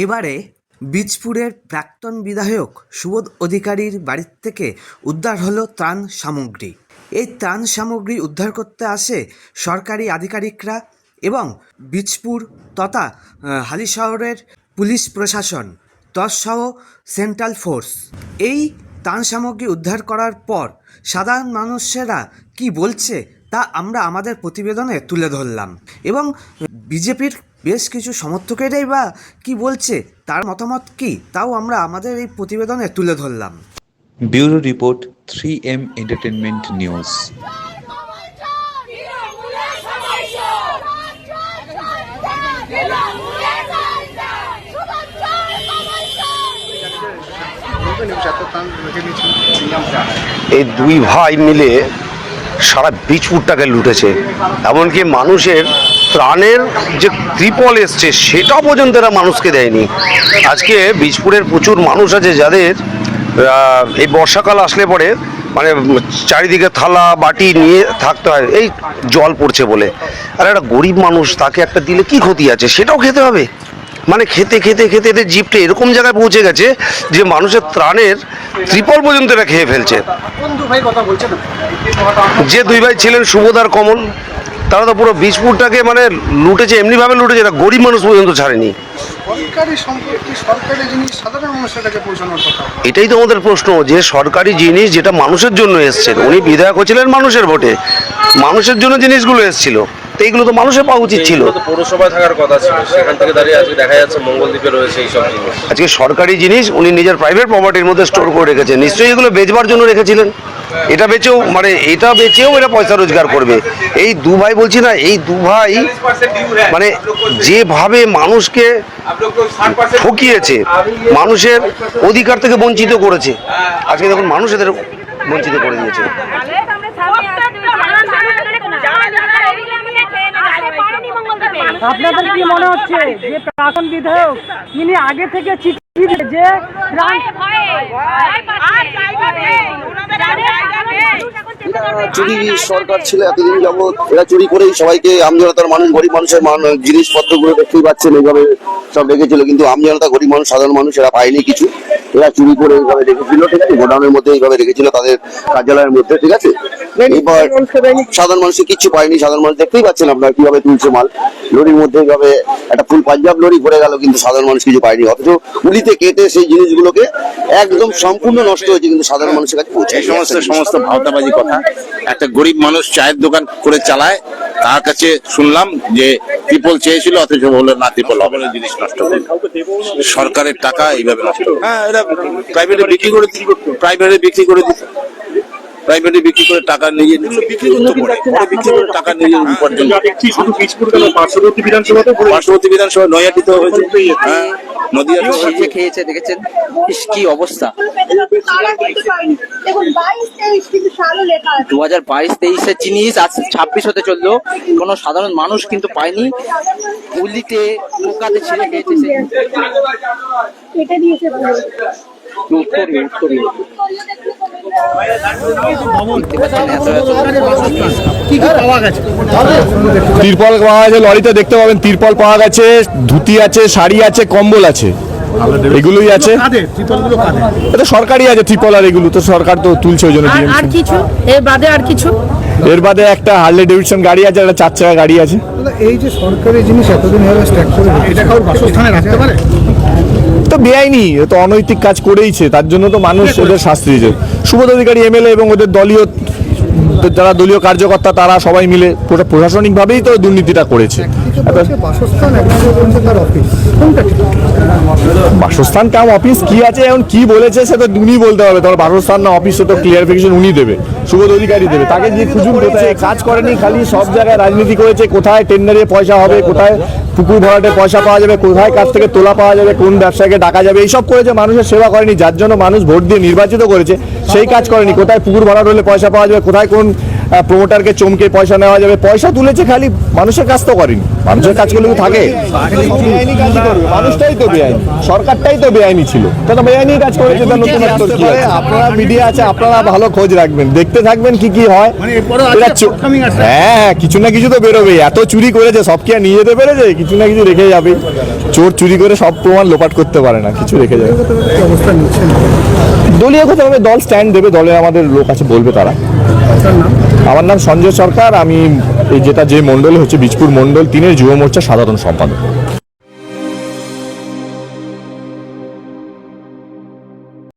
এবারে বীজপুরের প্রাক্তন বিধায়ক সুবোধ অধিকারীর বাড়ি থেকে উদ্ধার হলো ত্রাণ সামগ্রী। এই ত্রাণ সামগ্রী উদ্ধার করতে আসে সরকারি আধিকারিকরা এবং বীজপুর তথা হালিশহরের পুলিশ প্রশাসন তৎসহ সেন্ট্রাল ফোর্স। এই ত্রাণ সামগ্রী উদ্ধার করার পর সাধারণ মানুষেরা কি বলছে তা আমরা আমাদের প্রতিবেদনে তুলে ধরলাম এবং বিজেপির বেশ কিছু সমর্থকেরাই বা কি বলছে তার মতামত কি তাও আমরা আমাদের এই প্রতিবেদনে তুলে ধরলাম। Bureau report 3M entertainment news. এই দুই ভাই মিলে সারা বীজপুরটাকে লুটেছে, এমনকি মানুষের ত্রাণের যে ত্রিপল এসছে সেটা পর্যন্ত এরা মানুষকে দেয়নি। আজকে বীজপুরের প্রচুর মানুষ আছে যাদের এই বর্ষাকাল আসলে পরে মানে চারিদিকে থালা বাটি নিয়ে থাকতে হয় এই জল পড়ছে বলে। আর একটা গরিব মানুষ তাকে একটা দিলে কি ক্ষতি আছে, সেটাও খেতে হবে। মানে খেতে খেতে খেতে এদের জিপটা এরকম জায়গায় পৌঁছে গেছে যে মানুষের ত্রাণের ত্রিপল পর্যন্ত এরা খেয়ে ফেলছে। যে দুই ভাই ছিলেন সুবোধ আর কমল, তারা তো পুরো বীজপুরটাকে মানে লুটেছে, এমনিভাবে লুটেছে এরা গরিব মানুষ পর্যন্ত ছাড়েনি। এটাই তো আমাদের প্রশ্ন, যে সরকারি জিনিস যেটা মানুষের জন্য এসছেন, উনি বিধায়ক হচ্ছিলেন মানুষের ভোটে, মানুষের জন্য জিনিসগুলো এসেছিল, তো এইগুলো তো মানুষের পাওয়া উচিত ছিল। পৌরসভায় থাকার কথা ছিল, সেখান থেকে দাঁড়িয়ে আজকে দেখা যাচ্ছে মঙ্গলদ্বীপে রয়েছে এইসব জিনিস। আজকে সরকারি জিনিস উনি নিজের প্রাইভেট প্রপার্টির মধ্যে স্টোর করে রেখেছেন, নিশ্চয়ই এগুলো বেচবার জন্য রেখেছিলেন। এটা বেচেও মানে এটা বেচেও এরা পয়সা রোজগার করবে। এই দু ভাই বলছি না, এই দু ভাই মানে যেভাবে মানুষকে ঠকিয়েছে, মানুষের অধিকার থেকে বঞ্চিত করেছে, আজকে দেখুন মানুষ এদের বঞ্চিত করে দিয়েছে। আপনাদের কি মনে হচ্ছে যে প্রাক্তন বিধায়ক তিনি আগে থেকে চিঠি যে চুরি সরকার ছিল এতদিন যাবৎ, এরা চুরি করেই সবাইকে আমজনতার মানুষ গরিব মানুষের জিনিসপত্রগুলো দেখতেই পাচ্ছেন এইভাবে সব রেখেছিল, কিন্তু আমজনতা গরিব মানুষ সাধারণ মানুষ এরা পায়নি কিছু। এরা চুরি করে এইভাবে রেখেছিল, ঠিক আছে, গোডাউনের মধ্যে এইভাবে রেখেছিল তাদের কার্যালয়ের মধ্যে, ঠিক আছে। এবার সাধারণ মানুষ কিচ্ছু পায়নি, সাধারণ মানুষ দেখতেই পাচ্ছেন আপনারা কিভাবে তুলছে মাল লরির মধ্যে, এইভাবে একটা ফুল পাঞ্জাব লরি ভরে গেল, কিন্তু সাধারণ মানুষ কিছু পায়নি। অথচ উলিতে কেটে সেই জিনিসগুলোকে একদম সম্পূর্ণ নষ্ট হয়েছে, কিন্তু সাধারণ মানুষের কাছে পৌঁছে। এই সমস্ত ভাওতাবাজি কথা। একটা গরিব মানুষ চায়ের দোকান করে চালায়, তার কাছে শুনলাম যে ত্রিপল চেয়েছিল, অথচ হলো না, ত্রিপল হবে না, জিনিস নষ্ট হবে। সরকারের টাকা এইভাবে নষ্ট। হ্যাঁ, এরা প্রাইভেটে বিক্রি করে দিত, প্রাইভেটে বিক্রি করে টাকা নিয়ে বিক্রি করে টাকা নিয়ে উপার্জন। পার্শ্ববর্তী বিধানসভা নৈহাটিতে হয়েছে, হ্যাঁ নদিয়াতে খেয়েছে, দেখেছেন কি অবস্থা। 2022-23 জিনিস আজ 26 হতে চললো, কোনো সাধারণ মানুষ কিন্তু পায়নি। উল্লিতে পোকাতে ছিঁড়ে খেয়েছে। তিরপল পাওয়া গেছে, লরিতে দেখতে পাবেন তিরপল পাওয়া গেছে, ধুতি আছে, শাড়ি আছে, কম্বল আছে, এগুলোই আছে। এটা সরকারি আছে ত্রিপল, আর এগুলো তো সরকার তো তুলছে, ওই জন্য। আর কিছু এর বাদে আর কিছু, এর বাদে একটা হার্লে ডেভিডসন গাড়ি আছে, একটা 4 চাকা গাড়ি আছে। এই যে সরকারি জিনিস এতদিন ধরে স্ট্যাক করে এটা কারোর বাসস্থানে রাখতে পারে? তো বেআইনি, তো অনৈতিক কাজ করেইছে, তার জন্য তো মানুষ ওদের শাস্তি দিয়েছে। সুবোধ অধিকারী এমএলএ এবং ওদের দলীয় যারা দলীয় কার্যকর্তা তারা সবাই মিলে প্রশাসনিকভাবেই তো দুর্নীতিটা করেছে। বাসস্থান কাম অফিস কি আছে, এখন কি বলেছে সে তো উনি বলতে হবে, তোমার বাসস্থান না অফিস, তো ক্লিয়ারিফিকেশন উনি দেবে, সুবোধ অধিকারী দেবে। তাকে যে খুঁজুন কোথায় কাজ করেনি, খালি সব জায়গায় রাজনীতি করেছে, কোথায় টেন্ডারে পয়সা হবে, কোথায় পুকুর ভরাটে পয়সা পাওয়া যাবে, কোথায় কাছ থেকে তোলা পাওয়া যাবে, কোন ব্যবসায়ীকে ডাকা যাবে, এইসব করেছে। মানুষের সেবা করেনি, যার জন্য মানুষ ভোট দিয়ে নির্বাচিত করেছে, সেই কাজ করেনি। কোথায় পুকুর ভরাট হলে পয়সা পাওয়া যাবে, কোথায় কোন প্রমোটারকে চমকে পয়সা নেওয়া যাবে, পয়সা তুলেছে, খালি মানুষের কাজ তো করেনি। মানুষের কাজগুলো থাকে, মানুষটাই তো বেআইনি, সরকারটাই তো বেআইনি ছিল, তারা বেআইনি কাজ করেছে। আপনারা মিডিয়া আছে, আপনারা ভালো খোঁজ রাখবেন, দেখতে থাকবেন কি কি হয়। হ্যাঁ, কিছু না কিছু তো বেরোবে। এত চুরি করেছে, সব কি আর নিয়ে যেতে পেরেছে? কিছু না কিছু রেখে যাবে। চোর চুরি করে সব প্রমাণ লোপাট করতে পারে না, কিছু রেখে যাবে। কি অবস্থা নিচ্ছেন? দলীয়গতভাবে দল স্ট্যান্ড দেবে, দলে আমাদের লোক আছে, বলবে তারা। আপনার নাম? আমার নাম সঞ্জয় সরকার, আমি এই যে মণ্ডলে হচ্ছে বীজপুর মণ্ডল 3-এর যুব মোর্চা সাধারণ সম্পাদক।